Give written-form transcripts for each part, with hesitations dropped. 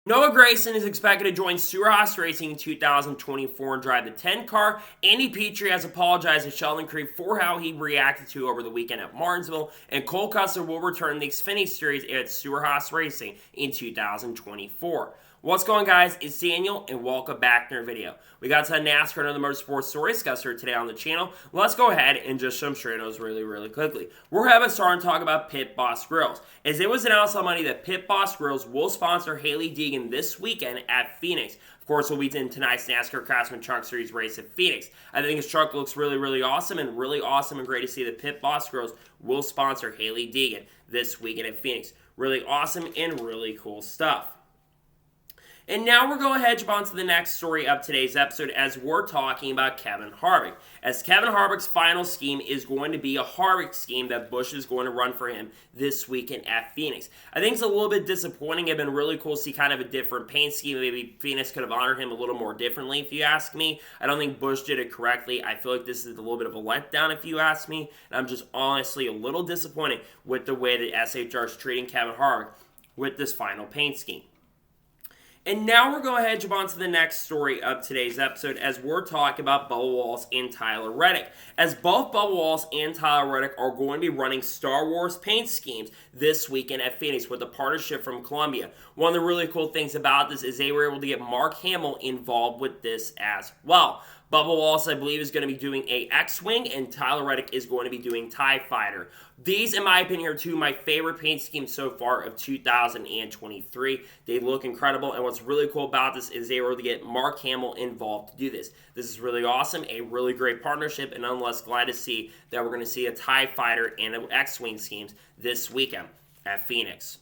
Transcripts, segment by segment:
Noah Gragson is expected to join Stewart-Haas Racing in 2024 and drive the 10 car. Andy Petrie has apologized to Sheldon Creed for how he reacted to over the weekend at Martinsville, and Cole Custer will return the Xfinity Series at Stewart-Haas Racing in 2024. What's going on, guys? It's Daniel, and welcome back to our video. We got to NASCAR and other motorsports stories discussed here today on the channel. Let's go ahead and just jump straight into those really quickly. We're having a start and talk about Pit Boss Grills, as it was announced on Monday that Pit Boss Grills will sponsor Hailie Deegan this weekend at Phoenix. Of course, we'll be in tonight's NASCAR Craftsman Truck Series race at Phoenix. I think his truck looks really awesome and great to see that Pit Boss Grills will sponsor Hailie Deegan this weekend at Phoenix. Really awesome and really cool stuff. And now we're going to head on to the next story of today's episode, as we're talking about Kevin Harvick. As Kevin Harvick's final scheme is going to be a Harvick scheme that Busch is going to run for him this weekend at Phoenix. I think it's a little bit disappointing. It'd been really cool to see kind of a different paint scheme. Maybe Phoenix could have honored him a little more differently, if you ask me. I don't think Busch did it correctly. I feel like this is a little bit of a letdown, if you ask me. And I'm just honestly a little disappointed with the way that SHR is treating Kevin Harvick with this final paint scheme. And now we're going to head on to the next story of today's episode, as we're talking about Bubblewalls and Tyler Reddick. As both Bubblewalls and Tyler Reddick are going to be running Star Wars paint schemes this weekend at Phoenix with a partnership from Columbia. One of the really cool things about this is they were able to get Mark Hamill involved with this as well. Bubblewalls, I believe, is going to be doing a X-Wing, and Tyler Reddick is going to be doing TIE Fighter. These, in my opinion, are two of my favorite paint schemes so far of 2023. They look incredible, and what's really cool about this is they were able to get Mark Hamill involved to do this. This is really awesome, a really great partnership, and nonetheless glad to see that we're going to see a TIE Fighter and an X-Wing schemes this weekend at Phoenix.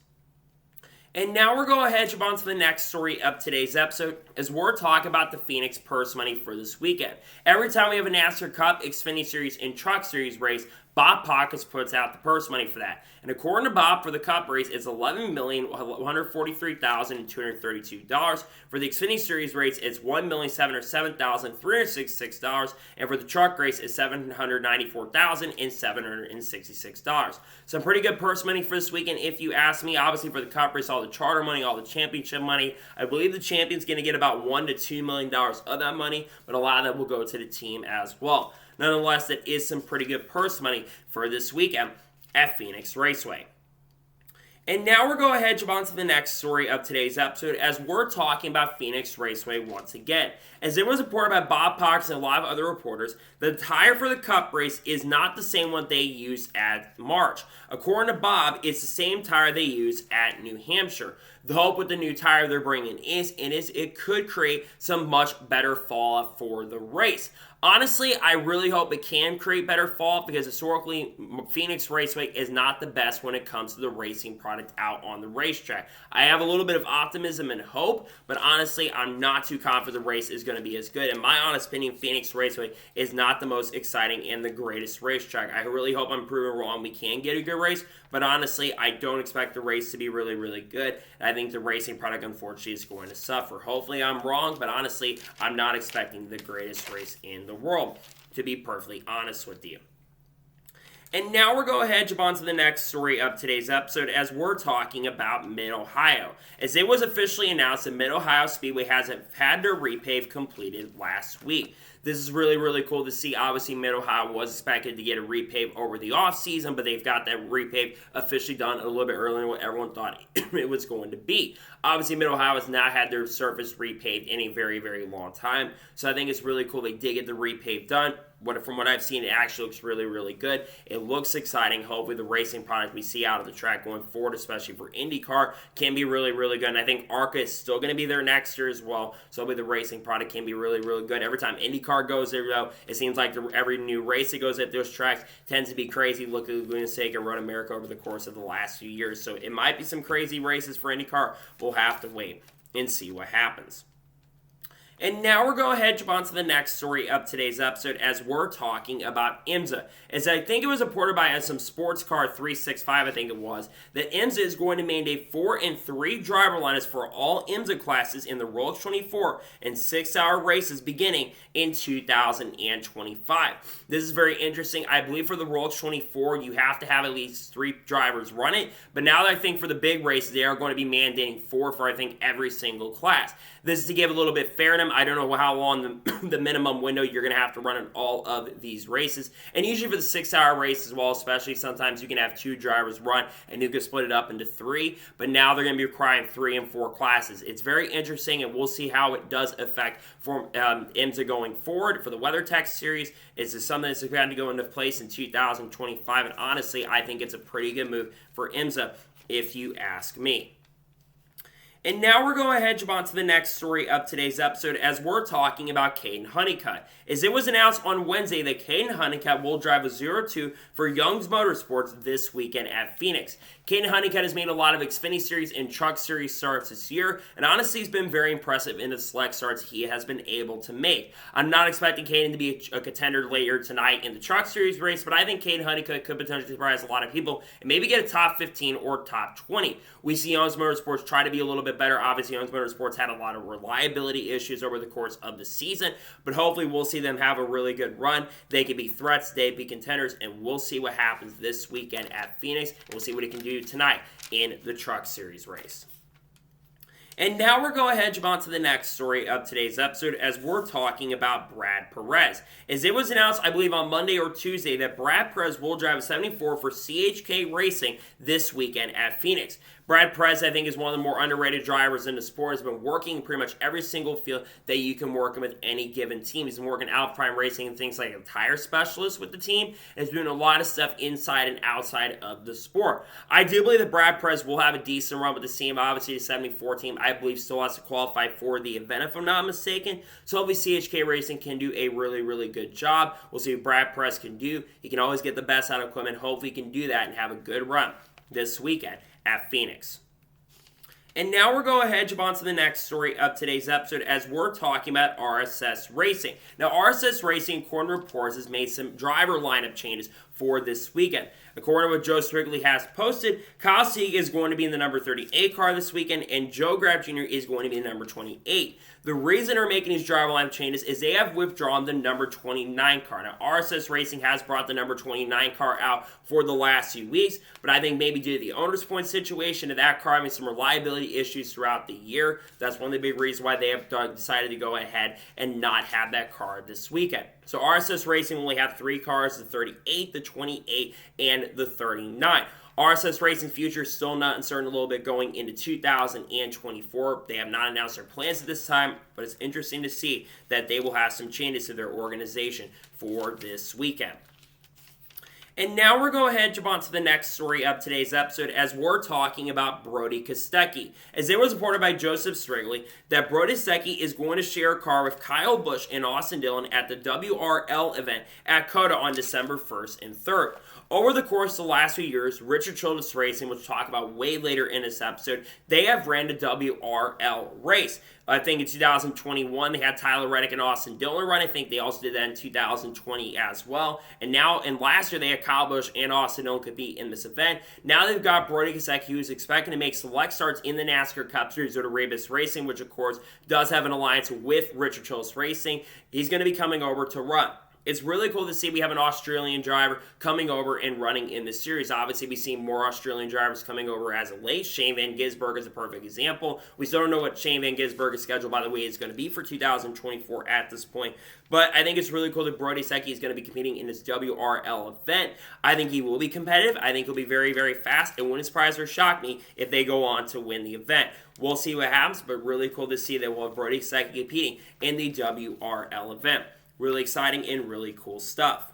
And now we're going to head on to the next story of today's episode, as we're talking about the Phoenix purse money for this weekend. Every time we have a NASCAR Cup, Xfinity Series, and Truck Series race, Bob Pockets puts out the purse money for that. And according to Bob, for the Cup race, it's $11,143,232. For the Xfinity Series race, it's $1,707,366. And for the truck race, it's $794,766. Some pretty good purse money for this weekend, if you ask me. Obviously, for the Cup race, all the charter money, all the championship money. I believe the champion's going to get about $1 to $2 million of that money, but a lot of that will go to the team as well. Nonetheless, that is some pretty good purse money for this weekend at Phoenix Raceway. And now we're going to head on to the next story of today's episode, as we're talking about Phoenix Raceway once again. As it was reported by Bob Pox and a lot of other reporters, the tire for the Cup race is not the same one they used at March. According to Bob, it's the same tire they used at New Hampshire. The hope with the new tire they're bringing is it could create some much better fallout for the race. Honestly, I really hope it can create better fallout, because historically, Phoenix Raceway is not the best when it comes to the racing product out on the racetrack. I have a little bit of optimism and hope, but honestly, I'm not too confident the race is going to be as good. In my honest opinion, Phoenix Raceway is not the most exciting and the greatest racetrack. I really hope I'm proven wrong. We can get a good race, but honestly, I don't expect the race to be really good. I think the racing product, unfortunately, is going to suffer. Hopefully, I'm wrong, but honestly, I'm not expecting the greatest race in the world, to be perfectly honest with you. And now we're going to head on to the next story of today's episode, as we're talking about MidOhio. As it was officially announced that MidOhio Speedway has had their repave completed last week. This is really cool to see. Obviously, MidOhio was expected to get a repave over the offseason, but they've got that repave officially done a little bit earlier than what everyone thought it was going to be. Obviously, MidOhio has not had their surface repaved in a very long time, so I think it's really cool they did get the repave done. From what I've seen, it actually looks really good. It looks exciting. Hopefully, the racing product we see out of the track going forward, especially for IndyCar, can be really good. And I think ARCA is still going to be there next year as well, so hopefully the racing product can be really good. Every time IndyCar goes there, though, it seems like every new race that goes at those tracks tends to be crazy. Look at Laguna Seca and Road America over the course of the last few years. So it might be some crazy races for IndyCar. We'll have to wait and see what happens. And now we're going ahead and jump on to the next story of today's episode as we're talking about IMSA. As I think it was reported by some Sports Car 365, I think it was, that IMSA is going to mandate 4 and 3 driver lineups for all IMSA classes in the Rolex 24 and 6-hour races beginning in 2025. This is very interesting. I believe for the Rolex 24, you have to have at least 3 drivers run it, but now I think for the big races, they are going to be mandating 4 for, I think, every single class. This is to give a little bit fair to them. I don't know how long the minimum window you're going to have to run in all of these races. And usually for the 6-hour race as well, especially sometimes you can have 2 drivers run and you can split it up into 3. But now they're going to be requiring 3 and 4 classes. It's very interesting, and we'll see how it does affect for IMSA going forward. For the WeatherTech series, it's something that's going to go into place in 2025. And honestly, I think it's a pretty good move for IMSA, if you ask me. And now we're going ahead and jump on to the next story of today's episode as we're talking about Kaden Honeycut. As it was announced on Wednesday that Kaden Honeycut will drive a 02 for Young's Motorsports this weekend at Phoenix. Kaden Honeycut has made a lot of Xfinity Series and Truck Series starts this year, and honestly he's been very impressive in the select starts he has been able to make. I'm not expecting Kaden to be a contender later tonight in the Truck Series race, but I think Kaden Honeycut could potentially surprise a lot of people and maybe get a top 15 or top 20. We see Young's Motorsports try to be a little bit better. Obviously, Young's Motorsports had a lot of reliability issues over the course of the season, but hopefully we'll see them have a really good run. They could be threats, they could be contenders, and we'll see what happens this weekend at Phoenix. We'll see what it can do tonight in the Truck Series race. And now we're going ahead and jump on to the next story of today's episode as we're talking about Brad Perez. As it was announced, I believe on Monday or Tuesday, that Brad Perez will drive a 74 for CHK Racing this weekend at Phoenix. Brad Perez, I think, is one of the more underrated drivers in the sport. Has been working pretty much every single field that you can work in with any given team. He's been working Alpine Racing and things like a tire specialist with the team. And he's doing a lot of stuff inside and outside of the sport. I do believe that Brad Perez will have a decent run with the team. Obviously, the 74 team, I believe, still has to qualify for the event, if I'm not mistaken. So hopefully CHK Racing can do a really, really good job. We'll see what Brad Perez can do. He can always get the best out of equipment. Hopefully he can do that and have a good run this weekend at Phoenix. And now we're going ahead and jump on to the next story of today's episode as we're talking about RSS Racing. Now, RSS Racing, according to reports, has made some driver lineup changes for this weekend. According to what Joe Strictly has posted, Kyle Sieg is going to be in the number 38 car this weekend, and Joe Grab Jr. is going to be in the number 28. The reason they're making these driver lineup changes is they have withdrawn the number 29 car. Now, RSS Racing has brought the number 29 car out for the last few weeks, but I think maybe due to the owner's point situation of that car having some reliability issues throughout the year, that's one of the big reasons why they have decided to go ahead and not have that car this weekend. So RSS Racing only have 3 cars, the 38, the 28, and the 39. RSS Racing future is still not uncertain a little bit going into 2024. They have not announced their plans at this time, but it's interesting to see that they will have some changes to their organization for this weekend. And now we're going ahead and jump on to the next story of today's episode as we're talking about Brody Kostecki. As it was reported by Joseph Strigley that Brody Kostecki is going to share a car with Kyle Busch and Austin Dillon at the WRL event at COTA on December 1st and 3rd. Over the course of the last few years, Richard Childress Racing, which we'll talk about way later in this episode, they have ran the WRL race. I think in 2021, they had Tyler Reddick and Austin Dillon run. I think they also did that in 2020 as well. And now, and last year, they had Kyle Busch and Austin Dillon compete in this event. Now they've got Brody Kostecki, who's expecting to make select starts in the NASCAR Cup Series due to Rebus Racing, which, of course, does have an alliance with Richard Childress Racing. He's going to be coming over to run. It's really cool to see we have an Australian driver coming over and running in this series. Obviously, we've seen more Australian drivers coming over as of late. Shane Van Gisbergen is a perfect example. We still don't know what Shane Van Gisbergen's schedule, by the way, is going to be for 2024 at this point. But I think it's really cool that Brody Kostecki is going to be competing in this WRL event. I think he will be competitive. I think he'll be very, very fast. It wouldn't surprise or shock me if they go on to win the event. We'll see what happens, but really cool to see that we'll have Brody Kostecki competing in the WRL event. Really exciting and really cool stuff.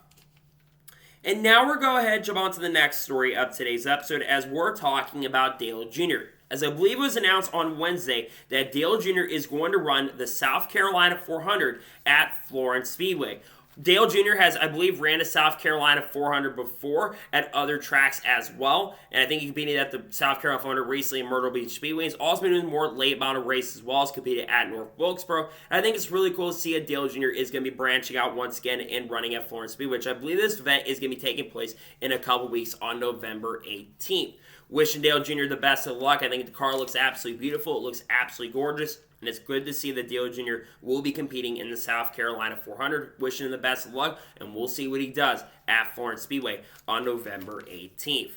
And now we're going ahead and jump on to the next story of today's episode as we're talking about Dale Jr. As I believe it was announced on Wednesday that Dale Jr. is going to run the South Carolina 400 at Florence Speedway. Dale Jr. has, I believe, ran a South Carolina 400 before at other tracks as well. And I think he competed at the South Carolina 400 recently in Myrtle Beach Speedway. He's also been doing more late model races as well. He's competed at North Wilkesboro. And I think it's really cool to see that Dale Jr. is going to be branching out once again and running at Florence Speedway, which I believe this event is going to be taking place in a couple weeks on November 18th. Wishing Dale Jr. the best of luck. I think the car looks absolutely beautiful. It looks absolutely gorgeous. And it's good to see that Dale Jr. will be competing in the South Carolina 400. Wishing him the best of luck, and we'll see what he does at Florence Speedway on November 18th.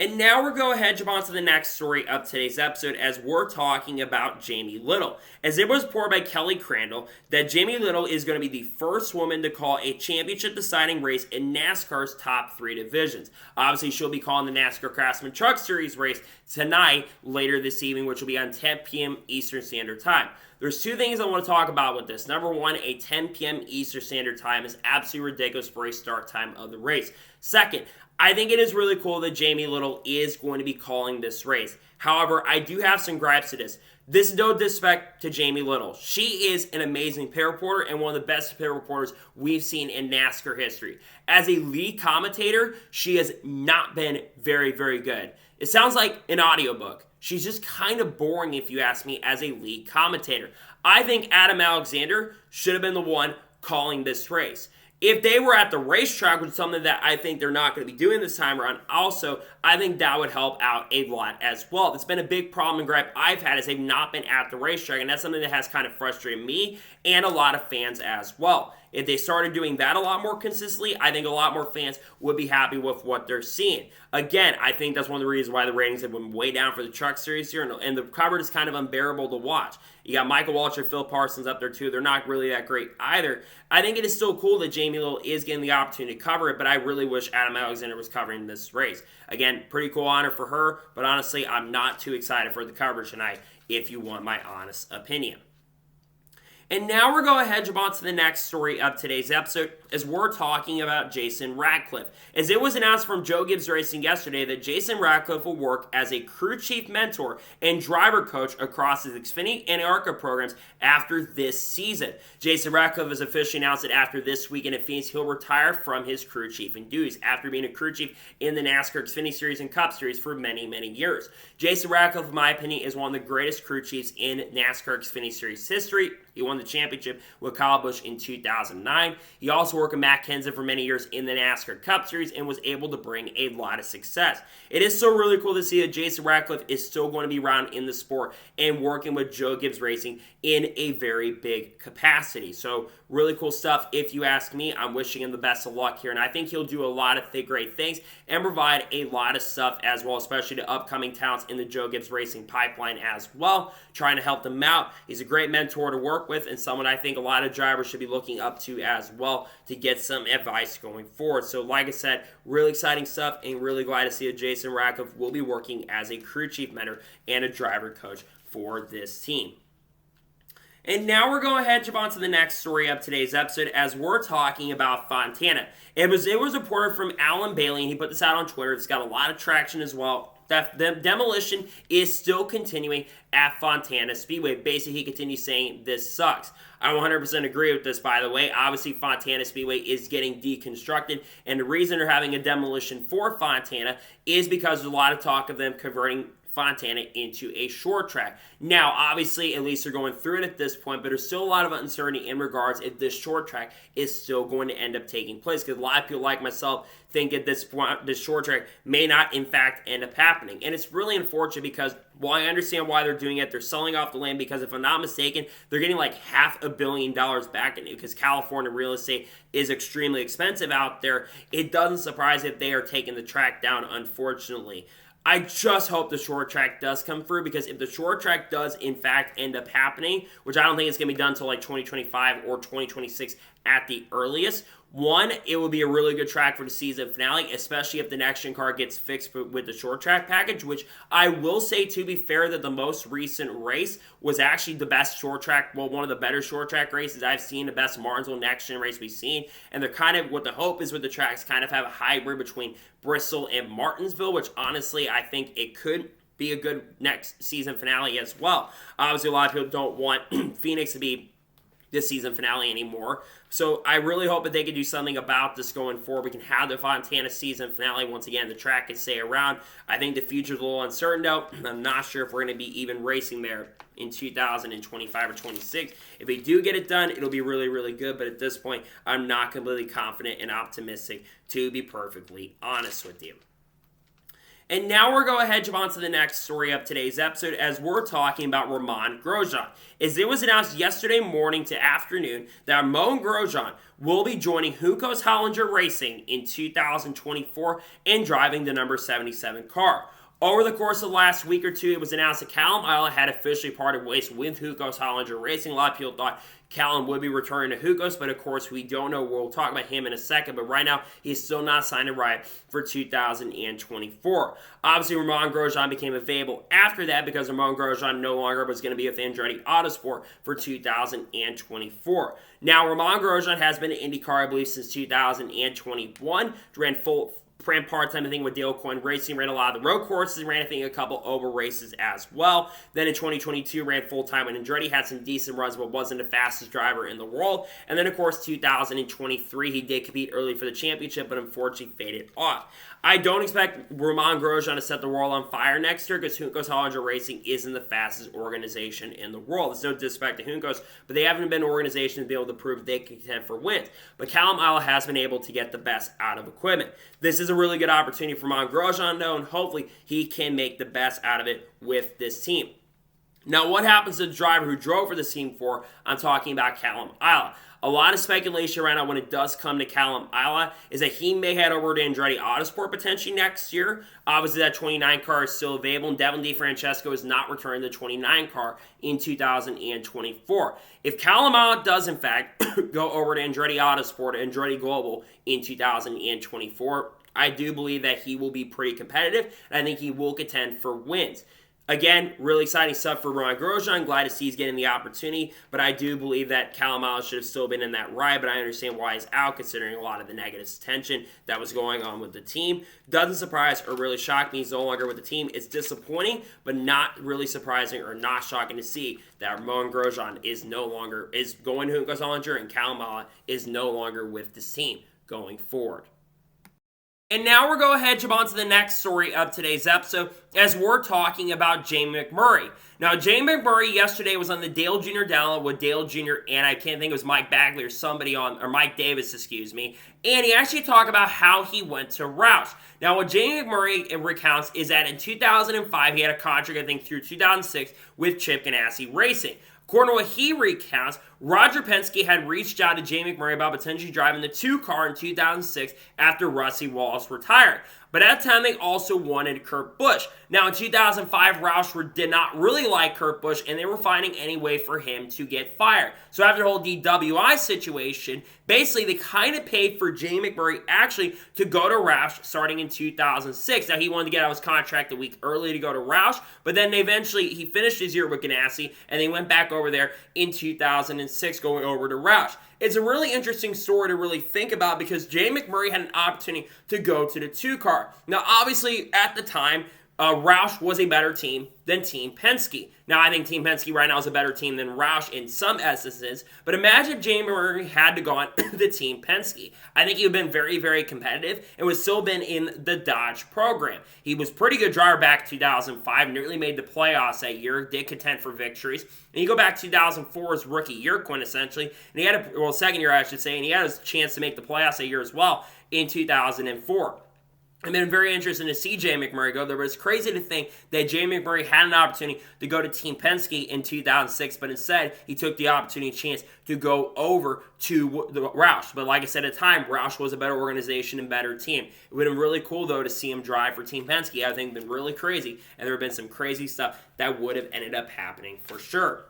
And now we're going to jump on to the next story of today's episode as we're talking about Jamie Little. As it was reported by Kelly Crandall that Jamie Little is going to be the first woman to call a championship deciding race in NASCAR's top 3 divisions. Obviously, she'll be calling the NASCAR Craftsman Truck Series race tonight, later this evening, which will be on 10 p.m. Eastern Standard Time. There's 2 things I want to talk about with this. Number 1, a 10 p.m. Eastern Standard Time is absolutely ridiculous for a start time of the race. Second, I think it is really cool that Jamie Little is going to be calling this race. However, I do have some gripes to this. This is no disrespect to Jamie Little. She is an amazing pit reporter and one of the best pit reporters we've seen in NASCAR history. As a lead commentator, she has not been very, very good. It sounds like an audiobook. She's just kind of boring, if you ask me, as a lead commentator. I think Adam Alexander should have been the one calling this race. If they were at the racetrack, which is something that I think they're not going to be doing this time around, also, I think that would help out a lot as well. It's been a big problem and gripe I've had is they've not been at the racetrack, and that's something that has kind of frustrated me and a lot of fans as well. If they started doing that a lot more consistently, I think a lot more fans would be happy with what they're seeing. Again, I think that's one of the reasons why the ratings have been way down for the Truck Series here, and the coverage is kind of unbearable to watch. You got Michael Waltrip, Phil Parsons up there too. They're not really that great either. I think it is still cool that Jamie Little is getting the opportunity to cover it, but I really wish Adam Alexander was covering this race. Again, pretty cool honor for her, but honestly, I'm not too excited for the coverage tonight, if you want my honest opinion. And now we're going to jump on to the next story of today's episode as we're talking about Jason Ratcliffe. As it was announced from Joe Gibbs Racing yesterday that Jason Ratcliffe will work as a crew chief mentor and driver coach across his Xfinity and ARCA programs after this season. Jason Ratcliffe has officially announced that after this weekend at Phoenix, he'll retire from his crew chiefing duties after being a crew chief in the NASCAR Xfinity Series and Cup Series for many, many years. Jason Ratcliffe, in my opinion, is one of the greatest crew chiefs in NASCAR Xfinity Series history. He won the championship with Kyle Busch in 2009. He also worked with Matt Kenseth for many years in the NASCAR Cup Series and was able to bring a lot of success. It is so really cool to see that Jason Ratcliffe is still going to be around in the sport and working with Joe Gibbs Racing in a very big capacity. So really cool stuff if you ask me. I'm wishing him the best of luck here, and I think he'll do a lot of great things and provide a lot of stuff as well, especially to upcoming talents in the Joe Gibbs Racing pipeline as well, trying to help them out. He's a great mentor to work with and someone I think a lot of drivers should be looking up to as well to get some advice going forward. So like I said, really exciting stuff and really glad to see that Jason Ratcliffe will be working as a crew chief mentor and a driver coach for this team. And now we're going to jump on to the next story of today's episode as we're talking about Fontana. It was reported from Alan Bailey, and he put this out on Twitter. It's got a lot of traction as well. That the demolition is still continuing at Fontana Speedway. Basically, he continues saying this sucks. I 100% agree with this, by the way. Obviously, Fontana Speedway is getting deconstructed, and the reason they're having a demolition for Fontana is because there's a lot of talk of them converting Fontana into a short track. Now, obviously, at least they're going through it at this point, but there's still a lot of uncertainty in regards if this short track is still going to end up taking place, because a lot of people like myself think at this point this short track may not, in fact, end up happening. And it's really unfortunate because while I understand why they're doing it, they're selling off the land because, if I'm not mistaken, they're getting like $500 million back in it because California real estate is extremely expensive out there. It doesn't surprise if they are taking the track down, unfortunately. I just hope the short track does come through, because if the short track does in fact end up happening, which I don't think it's going to be done until like 2025 or 2026 at the earliest, one, it will be a really good track for the season finale, especially if the next gen car gets fixed with the short track package, which I will say, to be fair, that the most recent race was actually the best short track, well, one of the better short track races I've seen, the best Martinsville next gen race we've seen. And they're kind of, what the hope is with the tracks, kind of have a hybrid between Bristol and Martinsville, which honestly I think it could be a good next season finale as well. Obviously, a lot of people don't want Phoenix to be the season finale anymore. So I really hope that they can do something about this going forward. We can have the Fontana season finale once again. The track can stay around. I think the future's a little uncertain though. I'm not sure if we're going to be even racing there in 2025 or 26. If they do get it done, it'll be really, really good. But at this point, I'm not completely confident and optimistic, to be perfectly honest with you. And now we're going to head on to the next story of today's episode as we're talking about Romain Grosjean. As it was announced yesterday morning to afternoon that Romain Grosjean will be joining Juncos-Hollinger Racing in 2024 and driving the number 77 car. Over the course of the last week or two, it was announced that Callum Ilott had officially parted ways with Juncos-Hollinger Racing. A lot of people thought Callum would be returning to Juncos, but of course we don't know. We'll talk about him in a second, but right now he's still not signed to ride for 2024. Obviously, Romain Grosjean became available after that because Romain Grosjean no longer was going to be with Andretti Autosport for 2024. Now, Romain Grosjean has been in IndyCar, I believe, since 2021. Ran part-time, I think, with Dale Coyne Racing, ran a lot of the road courses, ran, I think, a couple oval races as well. Then in 2022, ran full-time with Andretti, had some decent runs, but wasn't the fastest driver in the world. And then, of course, 2023, he did compete early for the championship, but unfortunately faded off. I don't expect Romain Grosjean to set the world on fire next year because Juncos-Hollinger Racing isn't the fastest organization in the world. There's no disrespect to Juncos, but they haven't been an organization to be able to prove they can contend for wins. But Callum Ilott has been able to get the best out of equipment. This is a really good opportunity for Romain Grosjean, though, and hopefully he can make the best out of it with this team. Now, what happens to the driver who drove for this team for? I'm talking about Callum Ilott. A lot of speculation right now when it does come to Callum Ilott is that he may head over to Andretti Autosport potentially next year. Obviously, that 29 car is still available, and Devin DeFrancesco is not returning the 29 car in 2024. If Callum Ilott does, in fact, go over to Andretti Autosport, Andretti Global in 2024, I do believe that he will be pretty competitive, and I think he will contend for wins. Again, really exciting stuff for Romain Grosjean. Glad to see he's getting the opportunity, but I do believe that Callum Ilott should have still been in that ride, but I understand why he's out considering a lot of the negative tension that was going on with the team. Doesn't surprise or really shock me he's no longer with the team. It's disappointing, but not really surprising or not shocking to see that Romain Grosjean is going to Juncos-Hollinger and Callum Ilott is no longer with this team going forward. And now we're going to jump on to the next story of today's episode as we're talking about Jamie McMurray. Now, Jamie McMurray yesterday was on the Dale Jr. Download with Dale Jr. and I can't think it was Mike Bagley or Mike Davis, excuse me. And he actually talked about how he went to Roush. Now, what Jamie McMurray recounts is that in 2005, he had a contract, I think, through 2006 with Chip Ganassi Racing. According to what he recounts, Roger Penske had reached out to Jamie McMurray about potentially driving the 2 car in 2006 after Rusty Wallace retired. But at the time, they also wanted Kurt Busch. Now, in 2005, Roush did not really like Kurt Busch, and they were finding any way for him to get fired. So after the whole DWI situation, basically, they kind of paid for Jamie McMurray actually to go to Roush starting in 2006. Now, he wanted to get out his contract a week early to go to Roush, but then he finished his year with Ganassi, and they went back over there in 2006 going over to Roush. It's a really interesting story to really think about because Jamie McMurray had an opportunity to go to the 2 car. Now, obviously, at the time, Roush was a better team than Team Penske. Now, I think Team Penske right now is a better team than Roush in some instances, but imagine if Jamie McMurray had to go on the Team Penske. I think he would have been very, very competitive and would still been in the Dodge program. He was a pretty good driver back in 2005, nearly made the playoffs that year, did contend for victories. And you go back to 2004, his rookie year, quintessentially, and he had second year, I should say, and he had his chance to make the playoffs that year as well in 2004. It's been very interesting to see Jamie McMurray go there, but it's crazy to think that Jamie McMurray had an opportunity to go to Team Penske in 2006, but instead he took the opportunity chance to go over to the Roush. But like I said at the time, Roush was a better organization and better team. It would have been really cool, though, to see him drive for Team Penske. I think it would have been really crazy, and there would have been some crazy stuff that would have ended up happening for sure.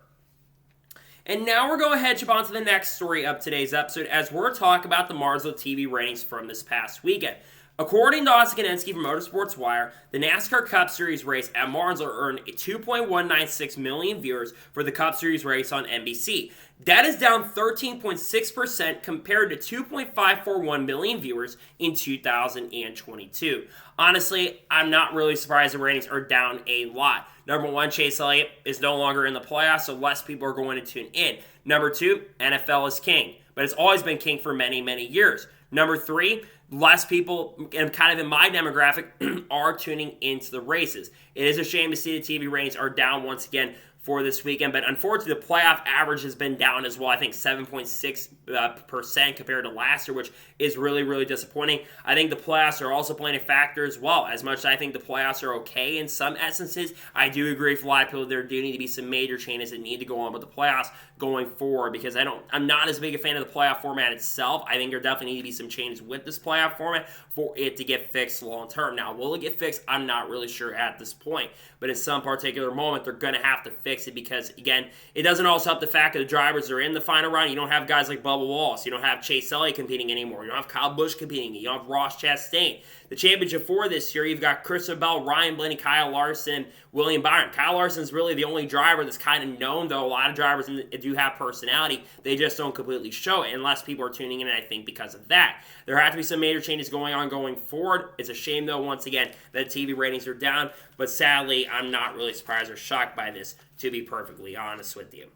And now we're going to jump on to the next story of today's episode as we're talking about the Martinsville TV ratings from this past weekend. According to Austin Kanensky from Motorsports Wire, the NASCAR Cup Series race at Martinsville earned 2.196 million viewers for the Cup Series race on NBC. That is down 13.6% compared to 2.541 million viewers in 2022. Honestly, I'm not really surprised the ratings are down a lot. Number one, Chase Elliott is no longer in the playoffs, so less people are going to tune in. Number two, NFL is king, but it's always been king for many, many years. Number three, less people, and kind of in my demographic, are tuning into the races. It is a shame to see the TV ratings are down once again for this weekend, but unfortunately the playoff average has been down as well. I think 7.6% compared to last year, which is really, really disappointing. I think the playoffs are also playing a factor as well. As much as I think the playoffs are okay in some essences, I do agree with a lot of people there do need to be some major changes that need to go on with the playoffs going forward, because I'm not as big a fan of the playoff format itself. I think there definitely need to be some changes with this playoff format for it to get fixed long term. Now, will it get fixed? I'm not really sure at this point, but in some particular moment, they're going to have to fix it, because, again, it doesn't also help the fact that the drivers are in the final round. You don't have guys like Bubblewalls. You don't have Chase Elliott competing anymore. You don't have Kyle Busch competing. You don't have Roush Chastain. The championship for this year, you've got Christopher Bell, Ryan Blaney, Kyle Larson, William Byron. Kyle Larson is really the only driver that's kind of known, though a lot of drivers do have personality. They just don't completely show it unless people are tuning in, I think, because of that. There have to be some major changes going on going forward. It's a shame, though, once again, that TV ratings are down. But sadly, I'm not really surprised or shocked by this, to be perfectly honest with you.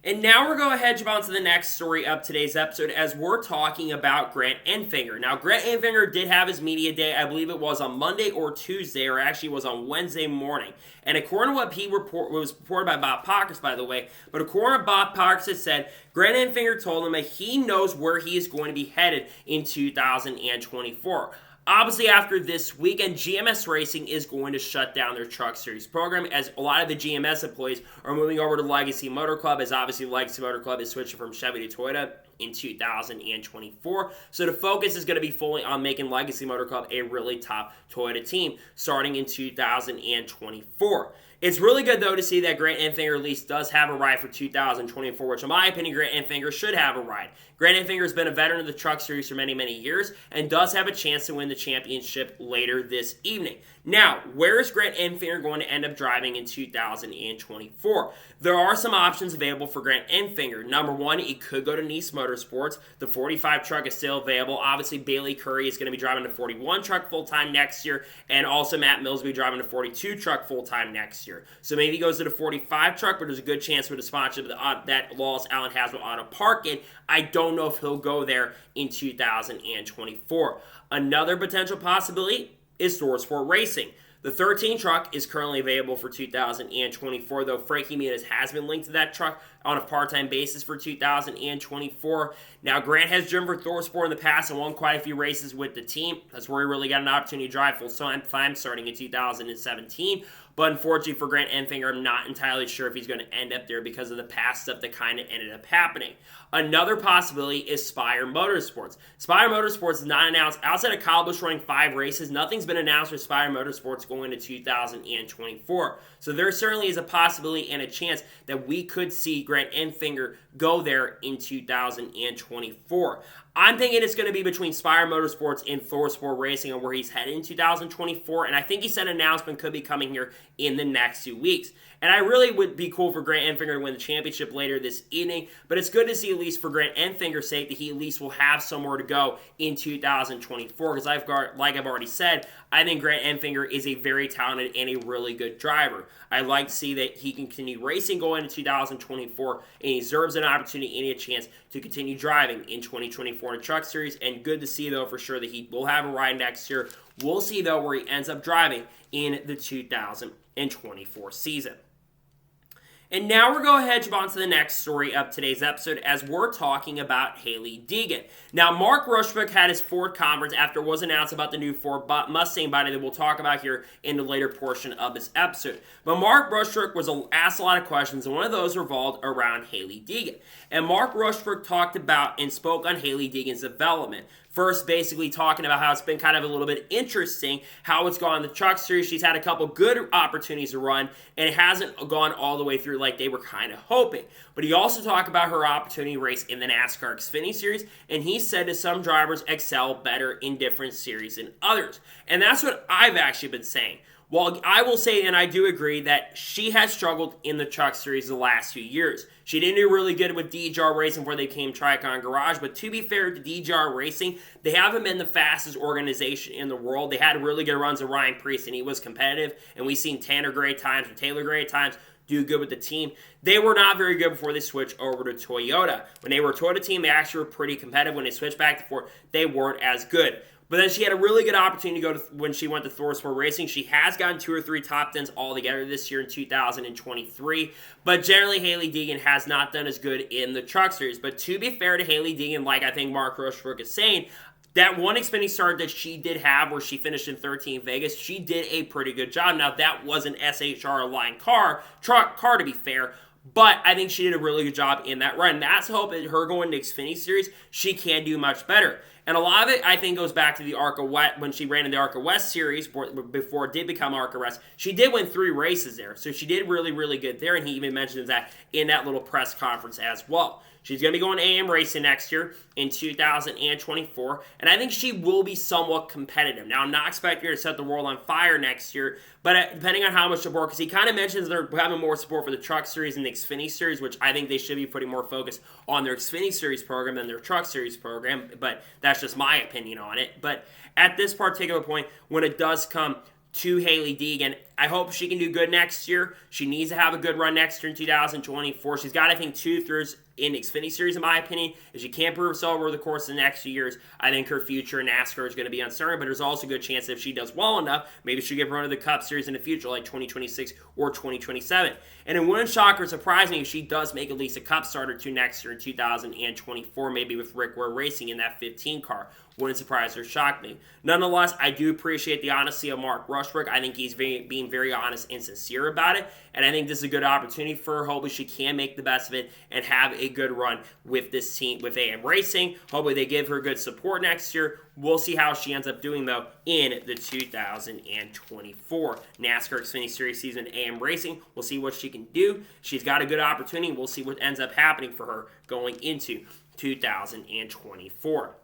And now we're going to head on to the next story of today's episode, as we're talking about Grant Enfinger. Now, Grant Enfinger did have his media day. I believe it was on Monday or Tuesday, or actually it was on Wednesday morning. And according to what was reported by Bob Pockrass, by the way, but according to Bob Pockrass, it said Grant Enfinger told him that he knows where he is going to be headed in 2024. Obviously, after this weekend, GMS Racing is going to shut down their Truck Series program, as a lot of the GMS employees are moving over to Legacy Motor Club, as obviously Legacy Motor Club is switching from Chevy to Toyota in 2024. So the focus is going to be fully on making Legacy Motor Club a really top Toyota team starting in 2024. It's really good, though, to see that Grant Enfinger at least does have a ride for 2024, which in my opinion, Grant Enfinger should have a ride. Grant Enfinger has been a veteran of the Truck Series for many, many years and does have a chance to win the championship later this evening. Now, where is Grant Enfinger going to end up driving in 2024? There are some options available for Grant Enfinger. Number one, he could go to Nice Motorsports. The 45 truck is still available. Obviously, Bailey Curry is going to be driving the 41 truck full-time next year, and also Matt Mills will be driving the 42 truck full-time next year. So maybe he goes to the 45 truck, but there's a good chance with the sponsorship that Lawless Allen Hasbro Auto Parking. I don't know if he'll go there in 2024. Another potential possibility is Stewart-Haas Racing. The 13 truck is currently available for 2024, though Frankie Munoz has been linked to that truck on a part-time basis for 2024. Now, Grant has driven for Thorsport in the past and won quite a few races with the team. That's where he really got an opportunity to drive full-time starting in 2017. But unfortunately for Grant Enfinger, I'm not entirely sure if he's going to end up there because of the past stuff that kind of ended up happening. Another possibility is Spire Motorsports. Spire Motorsports is not announced. Outside of Kyle Busch running 5 races, nothing's been announced for Spire Motorsports going into 2024. So there certainly is a possibility and a chance that we could see Grant Enfinger go there in 2024. I'm thinking it's going to be between Spire Motorsports and Thorsport Racing on where he's headed in 2024, and I think he said an announcement could be coming here in the next 2 weeks. And I really would be cool for Grant Enfinger to win the championship later this evening, but it's good to see, at least for Grant Enfinger's sake, that he at least will have somewhere to go in 2024, because like I've already said, I think Grant Enfinger is a very talented and a really good driver. I'd like to see that he can continue racing going into 2024, and he deserves an opportunity and a chance to continue driving in 2024 in the Truck Series, and good to see, though, for sure that he will have a ride next year. We'll see, though, where he ends up driving in the 2024 season. And now we're going to head on to the next story of today's episode, as we're talking about Hailie Deegan. Now, Mark Rushbrook had his Ford conference after it was announced about the new Ford Mustang body that we'll talk about here in the later portion of this episode. But Mark Rushbrook was asked a lot of questions, and one of those revolved around Hailie Deegan. And Mark Rushbrook talked about and spoke on Hailie Deegan's development. First, basically talking about how it's been kind of a little bit interesting how it's gone in the Truck Series. She's had a couple good opportunities to run, and it hasn't gone all the way through like they were kind of hoping. But he also talked about her opportunity race in the NASCAR Xfinity Series, and he said that some drivers excel better in different series than others. And that's what I've actually been saying. Well, I will say, and I do agree, that she has struggled in the Truck Series the last few years. She didn't do really good with DGR Racing before they became Tricon Garage, but to be fair to DGR Racing, they haven't been the fastest organization in the world. They had really good runs of Ryan Preece, and he was competitive, and we've seen Tanner Gray at times, or Taylor Gray at times, do good with the team. They were not very good before they switched over to Toyota. When they were a Toyota team, they actually were pretty competitive. When they switched back to Ford, they weren't as good. But then she had a really good opportunity to go when she went to Thor Sport Racing. She has gotten 2 or 3 top 10s altogether this year in 2023. But generally, Hailie Deegan has not done as good in the Truck Series. But to be fair to Hailie Deegan, like I think Mark Rushbrook is saying, that one Xfinity start that she did have where she finished in 13th Vegas, she did a pretty good job. Now, that was an SHR line truck car to be fair. But I think she did a really good job in that run. That's hope that her going to Xfinity Series, she can do much better. And a lot of it, I think, goes back to the ARCA West, when she ran in the ARCA West Series, before it did become ARCA West. She did win 3 races there, so she did really, really good there, and he even mentions that in that little press conference as well. She's going to be going AM racing next year in 2024, and I think she will be somewhat competitive. Now, I'm not expecting her to set the world on fire next year, but depending on how much support, because he kind of mentions they're having more support for the Truck Series and the Xfinity Series, which I think they should be putting more focus on their Xfinity Series program than their Truck Series program, but that's just my opinion on it. But at this particular point, when it does come to Hailie Deegan, I hope she can do good next year. She needs to have a good run next year in 2024. She's got, I think, 2/3 in the Xfinity Series, in my opinion. If she can't prove herself over the course of the next few years, I think her future in NASCAR is going to be uncertain, but there's also a good chance that if she does well enough, maybe she'll get run of the Cup Series in the future, like 2026 or 2027. And it wouldn't shock or surprise me if she does make at least a Cup start or 2 next year in 2024, maybe with Rick Ware Racing in that 15 car. Wouldn't surprise or shock me. Nonetheless, I do appreciate the honesty of Mark Rushbrook. I think he's being very honest and sincere about it, and I think this is a good opportunity for her. Hopefully she can make the best of it and have a good run with this team, with AM Racing. Hopefully they give her good support next year. We'll see how she ends up doing, though, in the 2024 NASCAR Xfinity Series season AM Racing. We'll see what she can do. She's got a good opportunity. We'll see what ends up happening for her going into 2024.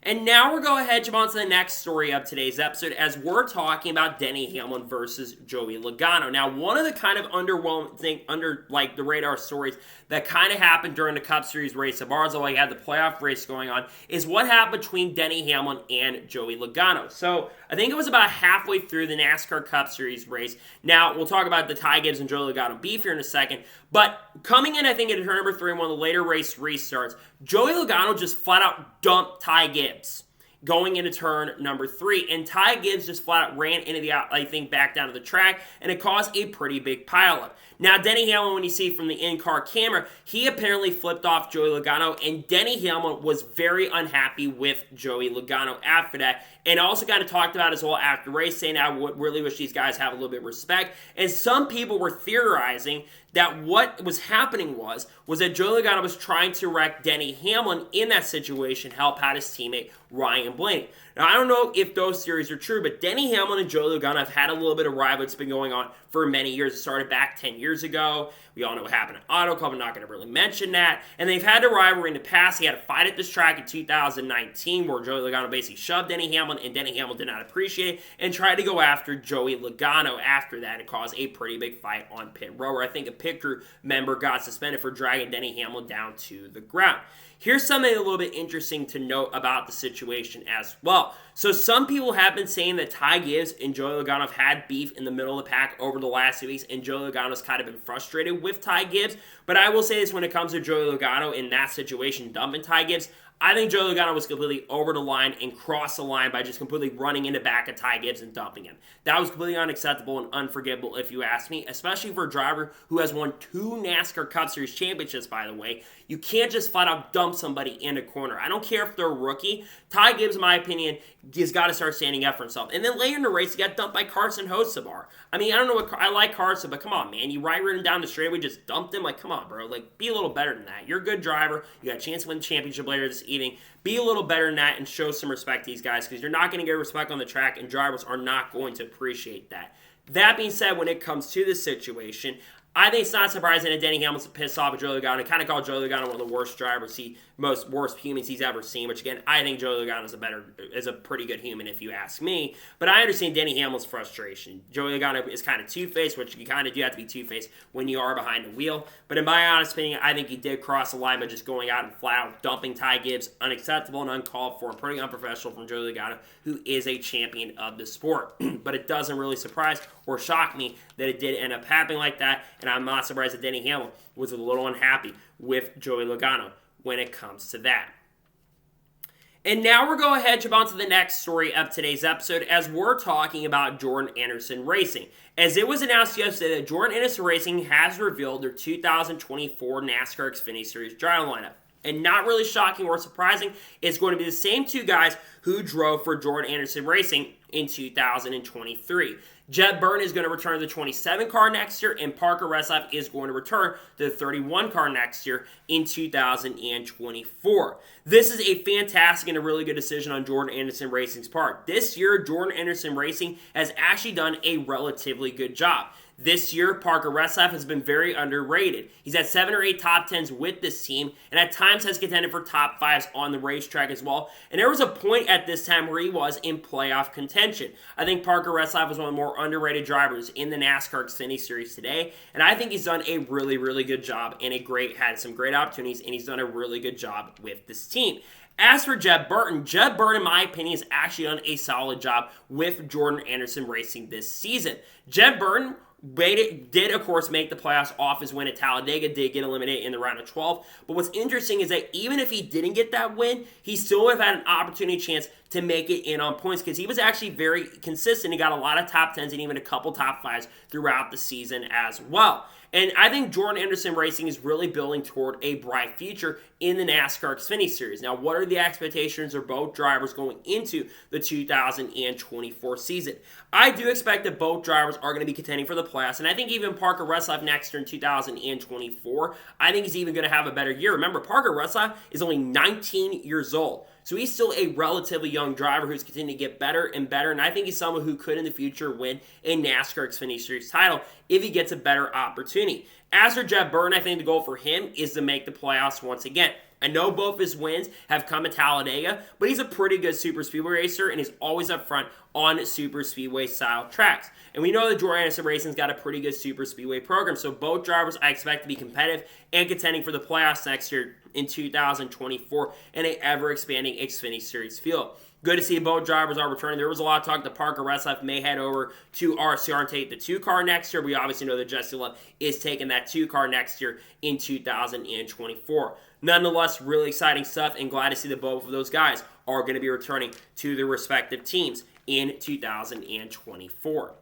And now we're going ahead and jump on to the next story of today's episode, as we're talking about Denny Hamlin versus Joey Logano. Now, one of the kind of underwhelming thing, under like the radar stories that kind of happened during the Cup Series race of ours, although we had the playoff race going on, is what happened between Denny Hamlin and Joey Logano. So I think it was about halfway through the NASCAR Cup Series race. Now, we'll talk about the Ty Gibbs and Joey Logano beef here in a second, but coming in, I think, at turn number 3 in one of the later race restarts, Joey Logano just flat out dumped Ty Gibbs going into turn number 3, and Ty Gibbs just flat out ran into the, I think, back down to the track, and it caused a pretty big pileup. Now, Denny Hamlin, when you see from the in-car camera, he apparently flipped off Joey Logano, and Denny Hamlin was very unhappy with Joey Logano after that, and also kind of talked about as well after the race, saying, I would really wish these guys have a little bit of respect. And some people were theorizing that what was happening was that Joey Logano was trying to wreck Denny Hamlin in that situation, help out his teammate Ryan Blaney. Now, I don't know if those theories are true, but Denny Hamlin and Joey Logano have had a little bit of rivalry that's been going on for many years. It started back 10 years ago. We all know what happened at Auto Club. I'm not going to really mention that. And they've had a rivalry in the past. He had a fight at this track in 2019 where Joey Logano basically shoved Denny Hamlin, and Denny Hamlin did not appreciate it and tried to go after Joey Logano after that and caused a pretty big fight on pit row, where I think a pit crew member got suspended for dragging Denny Hamlin down to the ground. Here's something a little bit interesting to note about the situation as well. So some people have been saying that Ty Gibbs and Joey Logano have had beef in the middle of the pack over the last 2 weeks, and Joey Logano's kind of been frustrated with Ty Gibbs. But I will say this, when it comes to Joey Logano in that situation, dumping Ty Gibbs, I think Joey Logano was completely over the line and crossed the line by just completely running into back of Ty Gibbs and dumping him. That was completely unacceptable and unforgivable, if you ask me, especially for a driver who has won 2 NASCAR Cup Series championships, by the way. You can't just flat out dump somebody in a corner. I don't care if they're a rookie. Ty Gibbs, in my opinion, has got to start standing up for himself. And then later in the race, he got dumped by Carson Hocevar. I mean, I don't know what, I like Carson, but come on, man. You riding down the straightaway, just dumped him? Like, come on, bro. Like, be a little better than that. You're a good driver. You got a chance to win the championship later evening. Be a little better than that and show some respect to these guys, because you're not going to get respect on the track, and drivers are not going to appreciate that. That being said, when it comes to this situation, I think it's not surprising that Denny Hamlin's pissed off at Joey Logano. Kind of called Joey Logano one of the worst drivers, worst humans he's ever seen. Which again, I think Joey Logano is a pretty good human if you ask me. But I understand Denny Hamlin's frustration. Joey Logano is kind of two-faced, which you kind of do have to be two-faced when you are behind the wheel. But in my honest opinion, I think he did cross the line by just going out and flat out dumping Ty Gibbs, unacceptable and uncalled for, and pretty unprofessional from Joey Logano, who is a champion of the sport. But it doesn't really surprise or shock me that it did end up happening like that. And I'm not surprised that Denny Hamlin was a little unhappy with Joey Logano when it comes to that. And now we're going ahead to jump on to the next story of today's episode, as we're talking about Jordan Anderson Racing. As it was announced yesterday that Jordan Anderson Racing has revealed their 2024 NASCAR Xfinity Series driver lineup. And not really shocking or surprising, it's going to be the same two guys who drove for Jordan Anderson Racing in 2023. Jeb Burton is going to return to the 27 car next year, and Parker Retzlaff is going to return to the 31 car next year in 2024. This is a fantastic and a really good decision on Jordan Anderson Racing's part. This year, Jordan Anderson Racing has actually done a relatively good job. This year, Parker Retzlaff has been very underrated. He's had 7 or 8 top 10s with this team, and at times has contended for top 5s on the racetrack as well. And there was a point at this time where he was in playoff contention. I think Parker Retzlaff was one of the more underrated drivers in the NASCAR Xfinity Series today, and I think he's done a really, really good job and had some great opportunities, and he's done a really good job with this team. As for Jeb Burton, in my opinion, has actually done a solid job with Jordan Anderson Racing this season. Jeb Burton did, of course, make the playoffs off his win at Talladega, did get eliminated in the round of 12. But what's interesting is that even if he didn't get that win, he still would have had an opportunity chance to make it in on points, because he was actually very consistent. He got a lot of top 10s and even a couple top 5s throughout the season as well. And I think Jordan Anderson Racing is really building toward a bright future in the NASCAR Xfinity Series. Now, what are the expectations of both drivers going into the 2024 season? I do expect that both drivers are going to be contending for the playoffs, and I think even Parker Retzlaff next year in 2024, I think he's even going to have a better year. Remember, Parker Retzlaff is only 19 years old. So he's still a relatively young driver who's continuing to get better and better, and I think he's someone who could in the future win a NASCAR Xfinity Series title if he gets a better opportunity. As for Jeb Burton, I think the goal for him is to make the playoffs once again. I know both his wins have come at Talladega, but he's a pretty good super speedway racer and is always up front on super speedway style tracks. And we know that Jordan Anderson Racing's got a pretty good super speedway program, so both drivers I expect to be competitive and contending for the playoffs next year in 2024 in a ever-expanding Xfinity Series field. Good to see both drivers are returning. There was a lot of talk that Parker Retzlaff may head over to RCR and take the 2 car next year. We obviously know that Jesse Love is taking that 2 car next year in 2024. Nonetheless, really exciting stuff, and glad to see that both of those guys are going to be returning to their respective teams in 2024.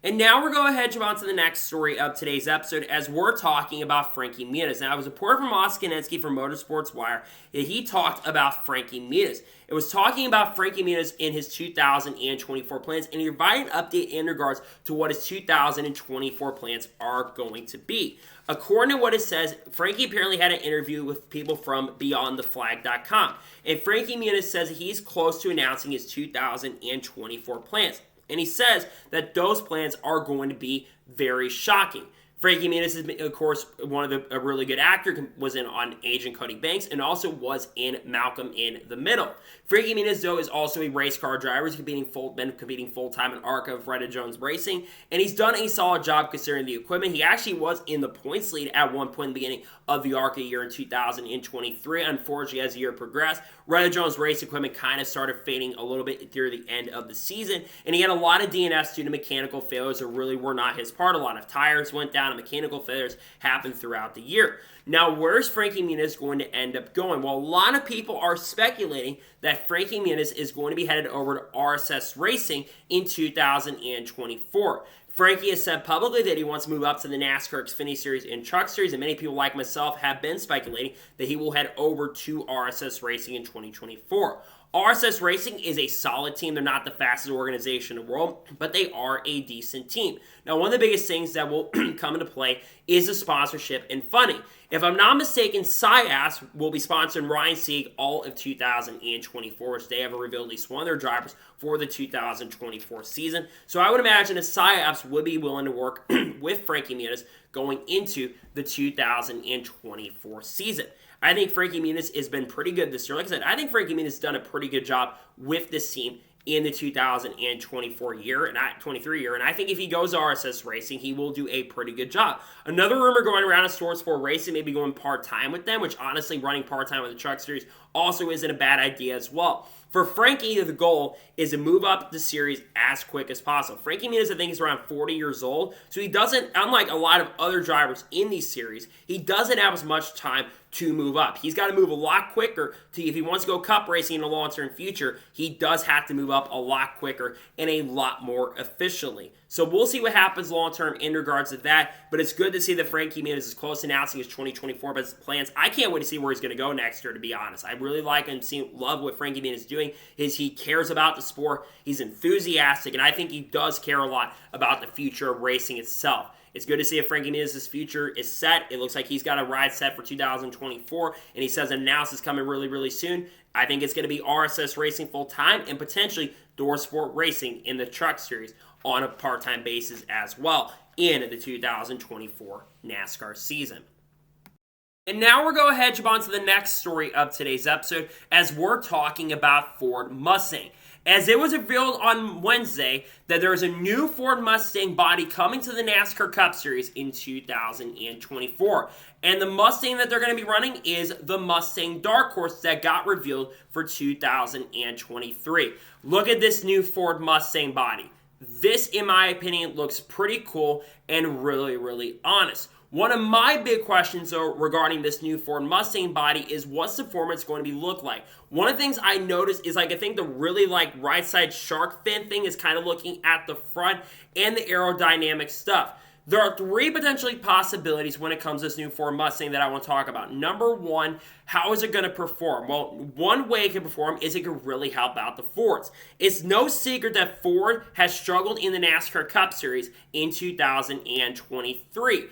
And now we're going ahead and jump on to the next story of today's episode, as we're talking about Frankie Munoz. Now, it was a report from Oscar Konensky from Motorsports Wire that he talked about Frankie Munoz. It was talking about Frankie Munoz in his 2024 plans, and he provided an update in regards to what his 2024 plans are going to be. According to what it says, Frankie apparently had an interview with people from BeyondTheFlag.com, and Frankie Munoz says he's close to announcing his 2024 plans. And he says that those plans are going to be very shocking. Frankie Munoz is, of course, a really good actor, was on Agent Cody Banks, and also was in Malcolm in the Middle. Frankie Munoz, though, is also a race car driver. He's been competing full-time in ARCA of Retta Jones Racing, and he's done a solid job considering the equipment. He actually was in the points lead at one point in the beginning of the ARCA year in 2023. Unfortunately, as the year progressed, Retta Jones race equipment kind of started fading a little bit through the end of the season, and he had a lot of DNFs due to mechanical failures that really were not his part. A lot of tires went down, and mechanical failures happened throughout the year. Now, where's Frankie Munoz going to end up going? Well, a lot of people are speculating that Frankie Munoz is going to be headed over to RSS Racing in 2024. Frankie has said publicly that he wants to move up to the NASCAR Xfinity Series and Truck Series, and many people like myself have been speculating that he will head over to RSS Racing in 2024. RSS Racing is a solid team. They're not the fastest organization in the world, but they are a decent team. Now, one of the biggest things that will come into play is the sponsorship and funding. If I'm not mistaken, SciAps will be sponsoring Ryan Sieg all of 2024, which they have revealed at least one of their drivers for the 2024 season. So I would imagine that SciAps would be willing to work with Frankie Munoz going into the 2024 season. I think Frankie Munoz has been pretty good this year. Like I said, I think Frankie Munoz has done a pretty good job with this team in the 2024 year, and 23 year, and I think if he goes to RSS Racing, he will do a pretty good job. Another rumor going around is Stewart-Haas Racing maybe going part-time with them, which honestly, running part-time with the Truck Series also isn't a bad idea as well. For Frankie, the goal is to move up the series as quick as possible. Frankie Munoz, I think, is around 40 years old, so he doesn't, unlike a lot of other drivers in these series, he doesn't have as much time to move up. He's got to move a lot quicker if he wants to go cup racing in the long-term future. He does have to move up a lot quicker and a lot more efficiently. So we'll see what happens long-term in regards to that, but it's good to see that Frankie Munoz is close to announcing his 2024 business plans. I can't wait to see where he's going to go next year, to be honest. I really like and love what Frankie Munoz is doing. He cares about the sport, he's enthusiastic, and I think he does care a lot about the future of racing itself. It's good to see if Frankie Munoz's future is set. It looks like he's got a ride set for 2024, and he says an announcement is coming really, really soon. I think it's going to be RSS Racing full-time and potentially Door Sport Racing in the Truck Series on a part-time basis as well in the 2024 NASCAR season. And now we're going to jump on to the next story of today's episode as we're talking about Ford Mustang. As it was revealed on Wednesday that there is a new Ford Mustang body coming to the NASCAR Cup Series in 2024. And the Mustang that they're going to be running is the Mustang Dark Horse that got revealed for 2023. Look at this new Ford Mustang body. This, in my opinion, looks pretty cool and really, really honest. One of my big questions, though, regarding this new Ford Mustang body is what's the performance going to be look like? One of the things I noticed is, I think the really, right side shark fin thing is kind of looking at the front and the aerodynamic stuff. There are three potentially possibilities when it comes to this new Ford Mustang that I want to talk about. Number one, how is it going to perform? Well, one way it can perform is it can really help out the Fords. It's no secret that Ford has struggled in the NASCAR Cup Series in 2023.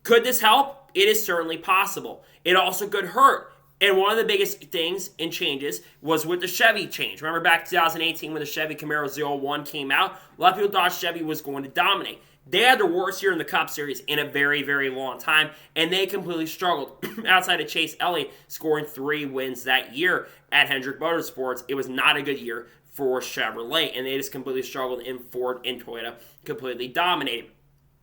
Could this help? It is certainly possible. It also could hurt. And one of the biggest things and changes was with the Chevy change. Remember back in 2018 when the Chevy Camaro 01 came out? A lot of people thought Chevy was going to dominate. They had their worst year in the Cup Series in a very, very long time, and they completely struggled. Outside of Chase Elliott scoring 3 wins that year at Hendrick Motorsports, it was not a good year for Chevrolet, and they just completely struggled, and Ford and Toyota completely dominated.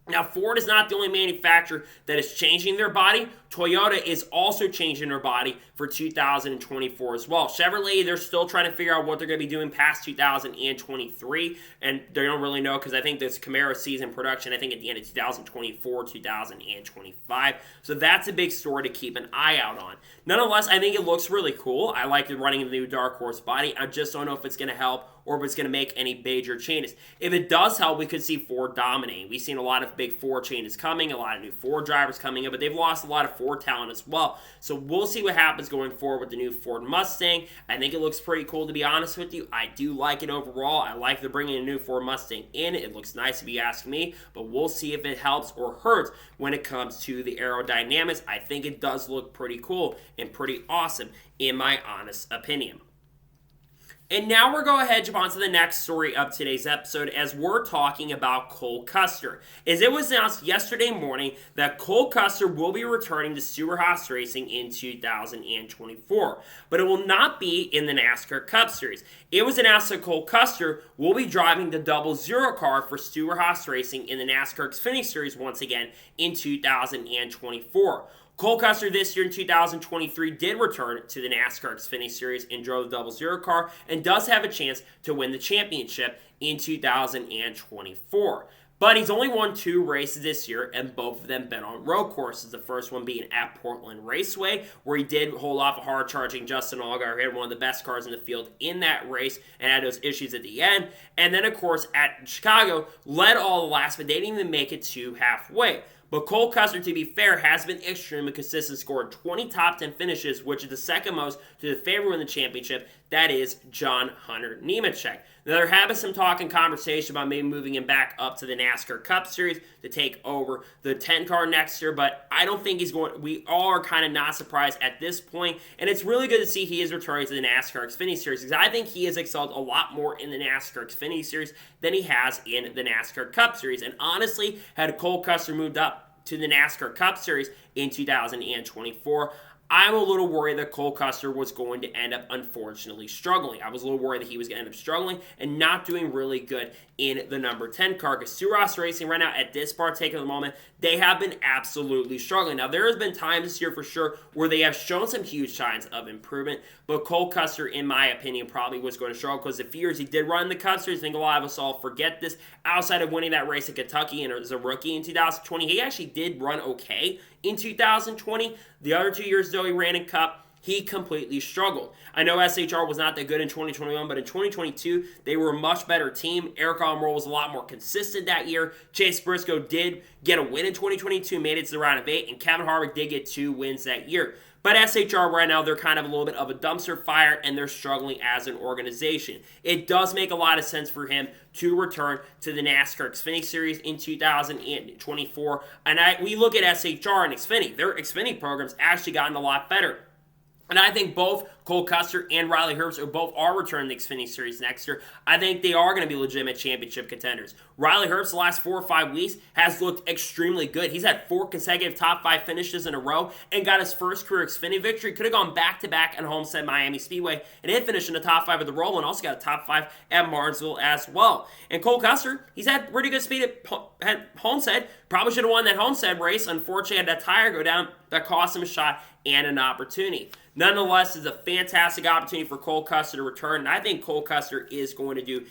Now, Ford is not the only manufacturer that is changing their body. Toyota is also changing their body for 2024 as well. Chevrolet, they're still trying to figure out what they're going to be doing past 2023, and they don't really know because I think this Camaro season production, I think at the end of 2024, 2025. So that's a big story to keep an eye out on. Nonetheless, I think it looks really cool. I like running the new Dark Horse body. I just don't know if it's going to help or if it's going to make any major changes. If it does help, we could see Ford dominating. We've seen a lot of big Ford changes coming, a lot of new Ford drivers coming in, but they've lost a lot of Ford talent as well. So we'll see what happens going forward with the new Ford Mustang. I think it looks pretty cool, to be honest with you. I do like it overall. I like the bringing a new Ford Mustang in. It looks nice if you ask me, but we'll see if it helps or hurts when it comes to the aerodynamics. I think it does look pretty cool and pretty awesome, in my honest opinion. And now we're going to jump on to the next story of today's episode as we're talking about Cole Custer. As it was announced yesterday morning that Cole Custer will be returning to Stewart-Haas Racing in 2024. But it will not be in the NASCAR Cup Series. It was announced that Cole Custer will be driving the 00 car for Stewart-Haas Racing in the NASCAR Xfinity Series once again in 2024. Cole Custer this year in 2023 did return to the NASCAR Xfinity Series and drove the 00 car and does have a chance to win the championship in 2024. But he's only won 2 races this year, and both of them been on road courses. The first one being at Portland Raceway, where he did hold off a hard-charging Justin Allgaier, who had one of the best cars in the field in that race and had those issues at the end. And then, of course, at Chicago, led all the last, but they didn't even make it to halfway. But Cole Custer, to be fair, has been extremely consistent, scored 20 top 10 finishes, which is the second most to the favorite in the championship. That is John Hunter Nemechek. Now, there have been some talk and conversation about maybe moving him back up to the NASCAR Cup Series to take over the 10 car next year, but I don't think he's going. We all are kind of not surprised at this point, and it's really good to see he is returning to the NASCAR Xfinity Series because I think he has excelled a lot more in the NASCAR Xfinity Series than he has in the NASCAR Cup Series. And honestly, had Cole Custer moved up to the NASCAR Cup Series in 2024, I'm a little worried that Cole Custer was going to end up, unfortunately, struggling. I was a little worried that he was going to end up struggling and not doing really good in the number 10 car. Because Stewart-Haas Racing right now, at this partake of the moment, they have been absolutely struggling. Now, there has been times this year for sure where they have shown some huge signs of improvement, but Cole Custer, in my opinion, probably was going to struggle because the few years he did run the Cup Series, I think a lot of us all forget this, outside of winning that race at Kentucky and as a rookie in 2020, he actually did run okay in 2020. The other 2 years, though, he ran in Cup, he completely struggled. I know SHR was not that good in 2021, but in 2022, they were a much better team. Eric Almirola was a lot more consistent that year. Chase Briscoe did get a win in 2022, made it to the round of 8, and Kevin Harvick did get 2 wins that year. But SHR right now, they're kind of a little bit of a dumpster fire, and they're struggling as an organization. It does make a lot of sense for him to return to the NASCAR Xfinity Series in 2024. And we look at SHR and Xfinity. Their Xfinity program's actually gotten a lot better. And I think both Cole Custer and Riley Herbst are returning to the Xfinity Series next year. I think they are going to be legitimate championship contenders. Riley Herbst, the last 4 or 5 weeks, has looked extremely good. He's had 4 consecutive top 5 finishes in a row and got his first career Xfinity victory. Could have gone back-to-back at Homestead Miami Speedway and did finish in the top 5 of the roll and also got a top 5 at Martinsville as well. And Cole Custer, he's had pretty good speed at Homestead. Probably should have won that Homestead race. Unfortunately, had that tire go down that cost him a shot and an opportunity. Nonetheless, it's a fantastic opportunity for Cole Custer to return, and I think Cole Custer is going to do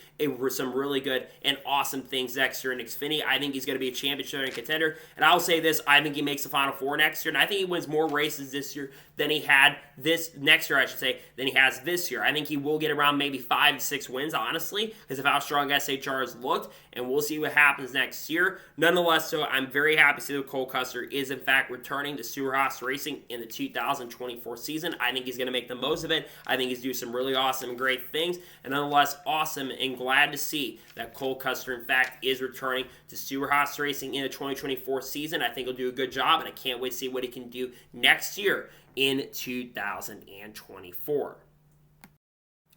some really good and awesome things next year in Xfinity. I think he's going to be a championship contender, and I'll say this, I think he makes the Final Four next year, and I think he wins more races this year than he had next year, than he has this year. I think he will get around maybe 5 to 6 wins, honestly, because of how strong SHR has looked, and we'll see what happens next year. Nonetheless, so I'm very happy to see that Cole Custer is, in fact, returning to Stewart-Haas Racing in the 2024 season. I think he's going to make the most of it. I think he's doing some really awesome and great things, and nonetheless, awesome and glad to see that Cole Custer, in fact, is returning to Stewart-Haas Racing in the 2024 season. I think he'll do a good job, and I can't wait to see what he can do next year in 2024.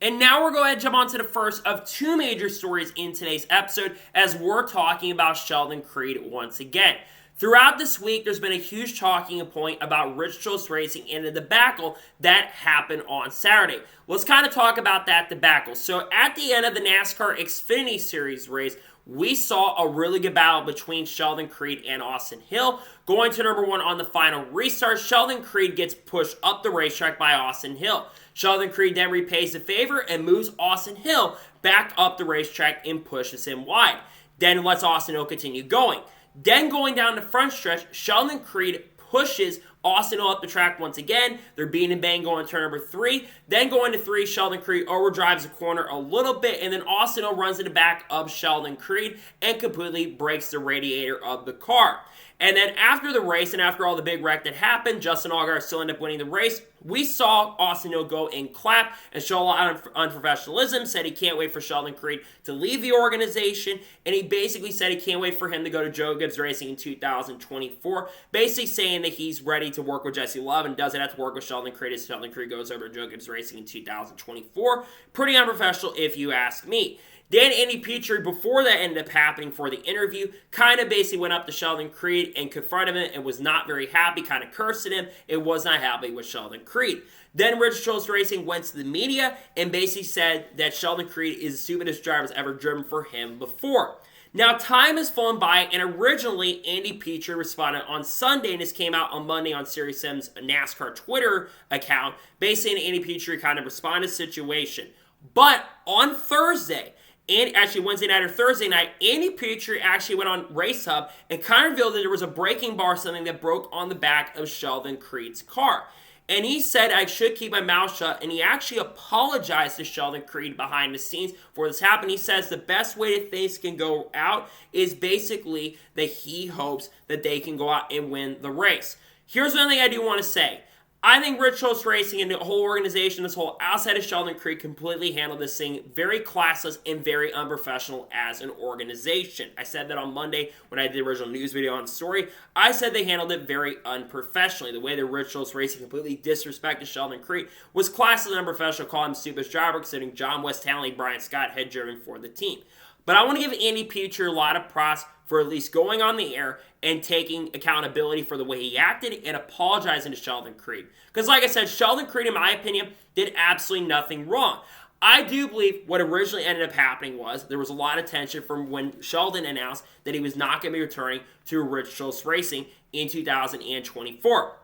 And now we're going to jump on to the first of 2 major stories in today's episode as we're talking about Sheldon Creed once again. Throughout this week, there's been a huge talking point about Rich Choice Racing and the debacle that happened on Saturday. Let's kind of talk about that debacle. So at the end of the NASCAR Xfinity Series race, we saw a really good battle between Sheldon Creed and Austin Hill. Going to number 1 on the final restart, Sheldon Creed gets pushed up the racetrack by Austin Hill. Sheldon Creed then repays the favor and moves Austin Hill back up the racetrack and pushes him wide. Then lets Austin Hill continue going. Then going down the front stretch, Sheldon Creed pushes Austin Hill up the track once again. They're beating and bang going to turn number 3. Then going to 3, Sheldon Creed overdrives the corner a little bit, and then Austin Hill runs in the back of Sheldon Creed and completely breaks the radiator of the car. And then after the race and after all the big wreck that happened, Justin Allgaier still ended up winning the race. We saw Austin Hill go and clap and show a lot of unprofessionalism, said he can't wait for Sheldon Creed to leave the organization, and he basically said he can't wait for him to go to Joe Gibbs Racing in 2024, basically saying that he's ready to work with Jesse Love and doesn't have to work with Sheldon Creed as Sheldon Creed goes over to Joe Gibbs Racing in 2024. Pretty unprofessional if you ask me. Then Andy Petrie, before that ended up happening for the interview, kind of basically went up to Sheldon Creed and confronted him and was not very happy, kind of cursed at him. It was not happy with Sheldon Creed. Then Rich Choice Racing went to the media and basically said that Sheldon Creed is the stupidest driver that's ever driven for him before. Now, time has flown by, and originally Andy Petrie responded on Sunday, and this came out on Monday on Series 7's NASCAR Twitter account, basically Andy Petrie kind of responded to the situation. But on Thursday, and actually Wednesday night or Thursday night, Andy Petrie actually went on Race Hub and kind of revealed that there was a braking bar, something that broke on the back of Sheldon Creed's car. and he said I should keep my mouth shut, and he actually apologized to Sheldon Creed behind the scenes for this happening. He says the best way that things can go out is basically that he hopes that they can go out and win the race. Here's one thing I do want to say. I think Rich Host Racing and the whole organization, this whole outside of Sheldon Creed, completely handled this thing very classless and very unprofessional as an organization. I said that on Monday when I did the original news video on the story. I said they handled it very unprofessionally. The way that Rich Host Racing completely disrespected Sheldon Creed was classless and unprofessional, calling him stupid driver, considering John West, Townley, Brian Scott had driven for the team. But I want to give Andy Peter a lot of props for at least going on the air and taking accountability for the way he acted and apologizing to Sheldon Creed. Because like I said, Sheldon Creed, in my opinion, did absolutely nothing wrong. I do believe what originally ended up happening was there was a lot of tension from when Sheldon announced that he was not going to be returning to Rich Host Racing in 2024.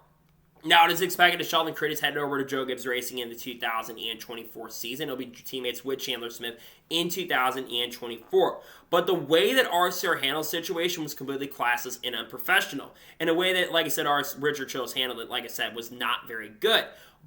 Now, it is expected that Sheldon Creed is headed over to Joe Gibbs Racing in the 2024 season. He'll be teammates with Chandler Smith in 2024. But the way that RSR handled the situation was completely classless and unprofessional. And the way that, like I said, Richard Chills handled it, like I said, was not very good.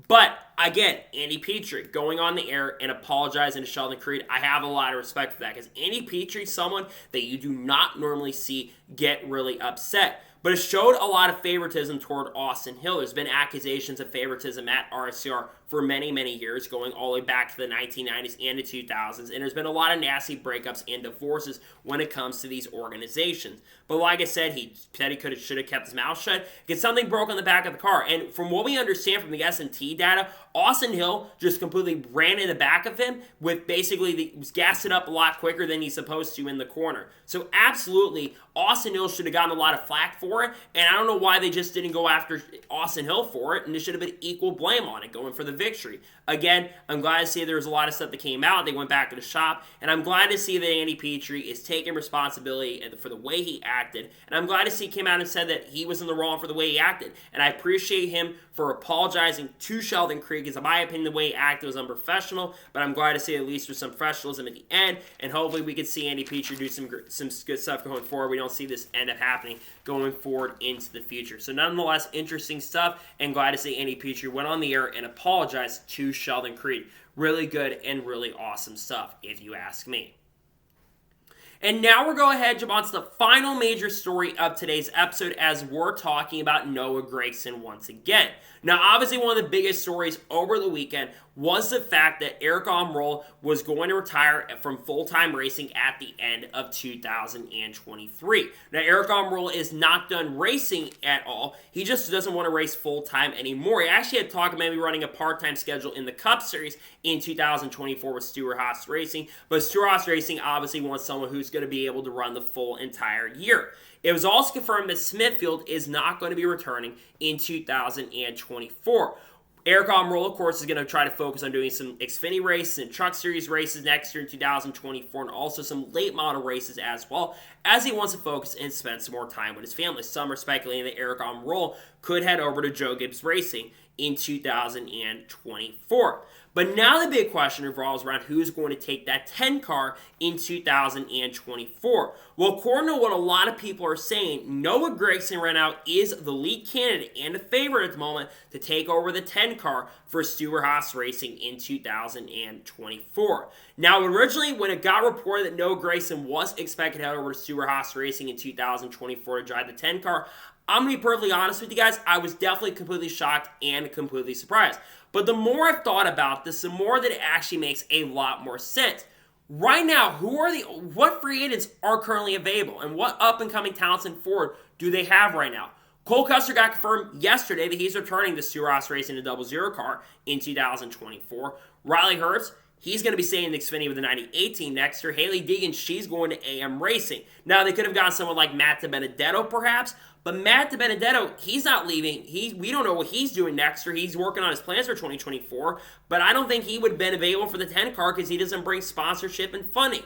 But, again, Andy Petrie going on the air and apologizing to Sheldon Creed, I have a lot of respect for that. Because Andy Petrie is someone that you do not normally see get really upset. But it showed a lot of favoritism toward Austin Hill. There's been accusations of favoritism at RSR for many, many years, going all the way back to the 1990s and the 2000s. And there's been a lot of nasty breakups and divorces when it comes to these organizations. But like I said, he said he should have kept his mouth shut because something broke on the back of the car. And from what we understand from the S&T data, Austin Hill just completely ran in the back of him with basically was gassing up a lot quicker than he's supposed to in the corner. So absolutely, Austin Hill should have gotten a lot of flack for it, and I don't know why they just didn't go after Austin Hill for it, and there should have been equal blame on it, going for the victory. Again, I'm glad to see there was a lot of stuff that came out. They went back to the shop, and I'm glad to see that Andy Petrie is taking responsibility for the way he acted, and I'm glad to see he came out and said that he was in the wrong for the way he acted, and I appreciate him for apologizing to Sheldon Creed, because in my opinion, the way he acted was unprofessional, but I'm glad to see at least there's some professionalism at the end, and hopefully we can see Andy Petrie do some good stuff going forward. We don't see this end up happening going forward into the future. So nonetheless, interesting stuff, and glad to see Andy Petrie went on the air and apologized to Sheldon Creed. Really good and really awesome stuff, if you ask me. And now we're going ahead and jump on to the final major story of today's episode as we're talking about Noah Gragson once again. Now, obviously, one of the biggest stories over the weekend was the fact that Eric Almirola was going to retire from full-time racing at the end of 2023. Now, Eric Almirola is not done racing at all. He just doesn't want to race full-time anymore. He actually had talked about maybe running a part-time schedule in the Cup Series in 2024 with Stewart-Haas Racing, but Stewart-Haas Racing obviously wants someone who's going to be able to run the full entire year. It was also confirmed that Smithfield is not going to be returning in 2024. Eric Almirola, of course, is going to try to focus on doing some Xfinity races and Truck Series races next year in 2024, and also some late model races as well, as he wants to focus and spend some more time with his family. Some are speculating that Eric Almirola could head over to Joe Gibbs Racing in 2024. But now the big question revolves around who's going to take that 10 car in 2024. Well, according to what a lot of people are saying, Noah Gragson right now is the lead candidate and the favorite at the moment to take over the 10 car for Stewart-Haas Racing in 2024. Now, originally, when it got reported that Noah Gragson was expected to head over to Stewart-Haas Racing in 2024 to drive the 10 car, I'm going to be perfectly honest with you guys, I was definitely completely shocked and completely surprised. But the more I've thought about this, the more that it actually makes a lot more sense. Right now, what free agents are currently available, and what up-and-coming talents in Ford do they have right now? Cole Custer got confirmed yesterday that he's returning to Stewart-Haas Racing in a 00 car in 2024. Riley Hurts, he's going to be staying in the Xfinity with the 9018 next year. Haley Degan, she's going to AM Racing. Now, they could have gotten someone like Matt DiBenedetto, perhaps, but Matt DiBenedetto, he's not leaving. We don't know what he's doing next year. He's working on his plans for 2024, but I don't think he would have been available for the 10 car because he doesn't bring sponsorship and funding.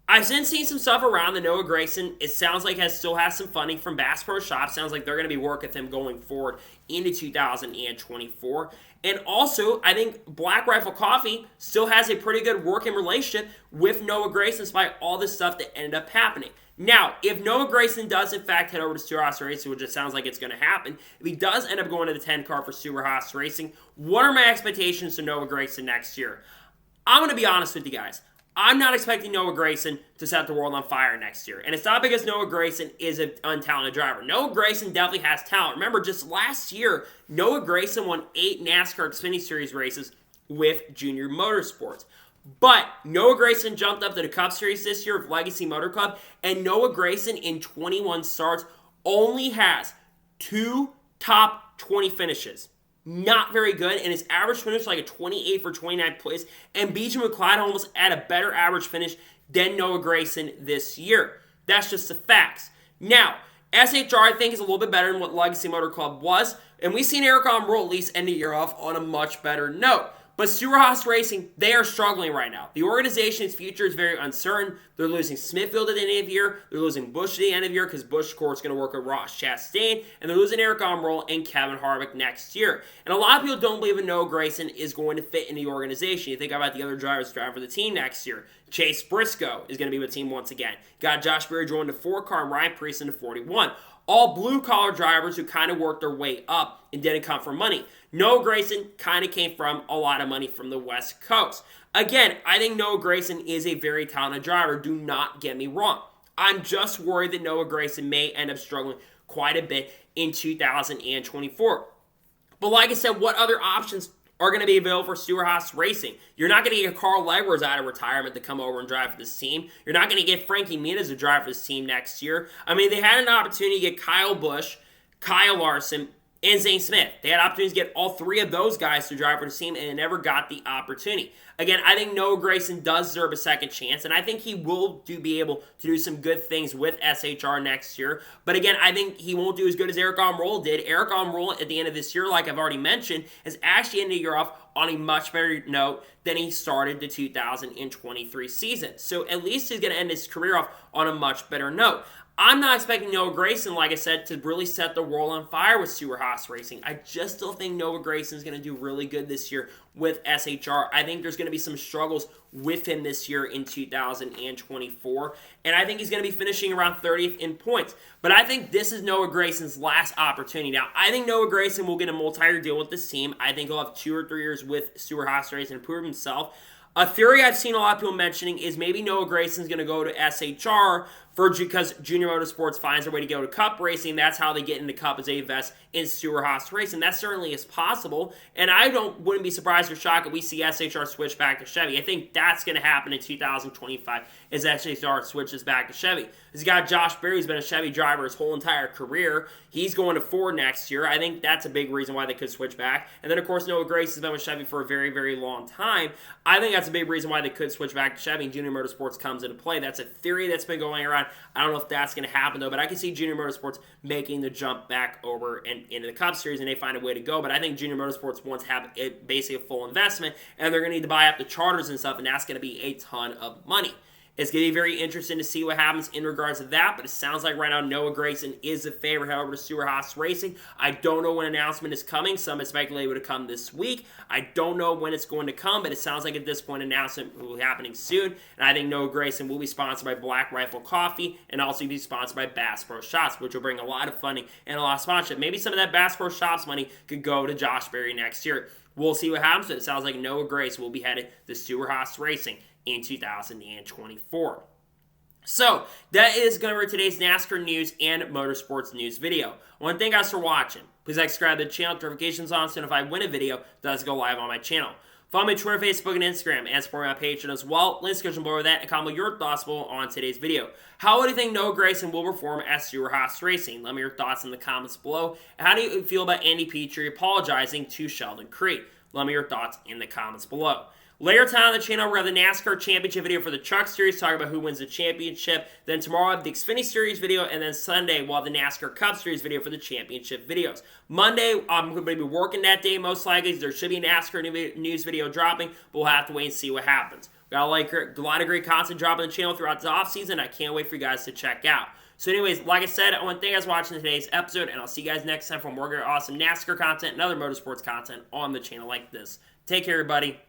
I've since seen some stuff around the Noah Gragson. It sounds like still has some funding from Bass Pro Shops. Sounds like they're going to be working with him going forward into 2024. And also, I think Black Rifle Coffee still has a pretty good working relationship with Noah Gragson despite all the stuff that ended up happening. Now, if Noah Gragson does in fact head over to Stewart-Haas Racing, which it sounds like it's going to happen, if he does end up going to the 10 car for Stewart-Haas Racing, what are my expectations for Noah Gragson next year? I'm going to be honest with you guys. I'm not expecting Noah Gragson to set the world on fire next year. And it's not because Noah Gragson is an untalented driver. Noah Gragson definitely has talent. Remember, just last year, Noah Gragson won 8 NASCAR Xfinity Series races with Junior Motorsports. But Noah Gragson jumped up to the Cup Series this year with Legacy Motor Club, and Noah Gragson in 21 starts only has 2 top 20 finishes. Not very good, and his average finish like a 28 for 29 place, and BJ McLeod almost had a better average finish than Noah Gragson this year. That's just the facts. Now, SHR I think is a little bit better than what Legacy Motor Club was, and we've seen Eric Almirola at least end the year off on a much better note. But Stewart-Haas Racing, they are struggling right now. The organization's future is very uncertain. They're losing Smithfield at the end of the year. They're losing Busch at the end of the year because Busch Court's going to work with Ross Chastain. And they're losing Eric Almirola and Kevin Harvick next year. And a lot of people don't believe that Noah Gragson is going to fit in the organization. You think about the other drivers driving for the team next year. Chase Briscoe is going to be with the team once again. Got Josh Berry joined the 4-car and Ryan Preece in the 41. All blue-collar drivers who kind of worked their way up and didn't come for money. Noah Gragson kind of came from a lot of money from the West Coast. Again, I think Noah Gragson is a very talented driver. Do not get me wrong. I'm just worried that Noah Gragson may end up struggling quite a bit in 2024. But like I said, what other options are going to be available for Stewart-Haas Racing? You're not going to get Carl Legworth out of retirement to come over and drive for this team. You're not going to get Frankie Munoz to drive for this team next year. I mean, they had an opportunity to get Kyle Busch, Kyle Larson, and Zane Smith. They had opportunities to get all 3 of those guys to drive for the team, and they never got the opportunity. Again, I think Noah Gragson does deserve a second chance, and I think he will be able to do some good things with SHR next year. But again, I think he won't do as good as Eric Almirola did. Eric Almirola, at the end of this year, like I've already mentioned, has actually ended the year off on a much better note than he started the 2023 season. So at least he's going to end his career off on a much better note. I'm not expecting Noah Gragson, like I said, to really set the world on fire with Stewart-Haas Racing. I just don't think Noah Gragson is going to do really good this year with SHR. I think there's going to be some struggles with him this year in 2024, and I think he's going to be finishing around 30th in points. But I think this is Noah Gragson's last opportunity. Now, I think Noah Gragson will get a multi-year deal with this team. I think he'll have 2 or 3 years with Stewart-Haas Racing and prove himself. A theory I've seen a lot of people mentioning is maybe Noah Gragson's going to go to SHR because Junior Motorsports finds a way to go to Cup Racing. That's how they get into Cup as a vest in Stewart-Haas Racing. That certainly is possible, and I wouldn't be surprised or shocked if we see SHR switch back to Chevy. I think that's going to happen in 2025 as SHR switches back to Chevy. He's got Josh Berry, who's been a Chevy driver his whole entire career. He's going to Ford next year. I think that's a big reason why they could switch back. And then, of course, Noah Gragson's been with Chevy for a very, very long time. I think that's a big reason why they could switch back to Chevy and Junior Motorsports comes into play. That's a theory that's been going around. I don't know if that's going to happen, though, but I can see Junior Motorsports making the jump back over and into the Cup Series, and they find a way to go. But I think Junior Motorsports wants to have basically a full investment, and they're going to need to buy up the charters and stuff, and that's going to be a ton of money. It's going to be very interesting to see what happens in regards to that, but it sounds like right now Noah Gragson is the favorite, however, to Stewart-Haas Racing. I don't know when an announcement is coming. Some have speculated it would come this week. I don't know when it's going to come, but it sounds like at this point an announcement will be happening soon, and I think Noah Gragson will be sponsored by Black Rifle Coffee and also be sponsored by Bass Pro Shops, which will bring a lot of funding and a lot of sponsorship. Maybe some of that Bass Pro Shops money could go to Josh Berry next year. We'll see what happens, but it sounds like Noah Gragson will be headed to Stewart-Haas Racing in 2024. So, that is going to be today's NASCAR news and motorsports news video. I want to thank you guys for watching. Please like, subscribe to the channel, notifications on, so if I win a video, it does go live on my channel. Follow me on Twitter, Facebook, and Instagram, and support my Patreon as well. Links description below that, and comment your thoughts below on today's video. How do you think Noah Gragson will perform at Stewart-Haas Racing? Let me know your thoughts in the comments below. And how do you feel about Andy Petrie apologizing to Sheldon Creed? Let me know your thoughts in the comments below. Later tonight on the channel, we're going to have the NASCAR Championship video for the Truck Series, talking about who wins the championship. Then tomorrow, I have the Xfinity Series video, and then Sunday, we'll have the NASCAR Cup Series video for the championship videos. Monday, I'm going to be working that day most likely. There should be a NASCAR news video dropping, but we'll have to wait and see what happens. Got a lot of great content dropping on the channel throughout the offseason. I can't wait for you guys to check out. So anyways, like I said, I want to thank you guys for watching today's episode, and I'll see you guys next time for more great, awesome NASCAR content and other motorsports content on the channel like this. Take care, everybody.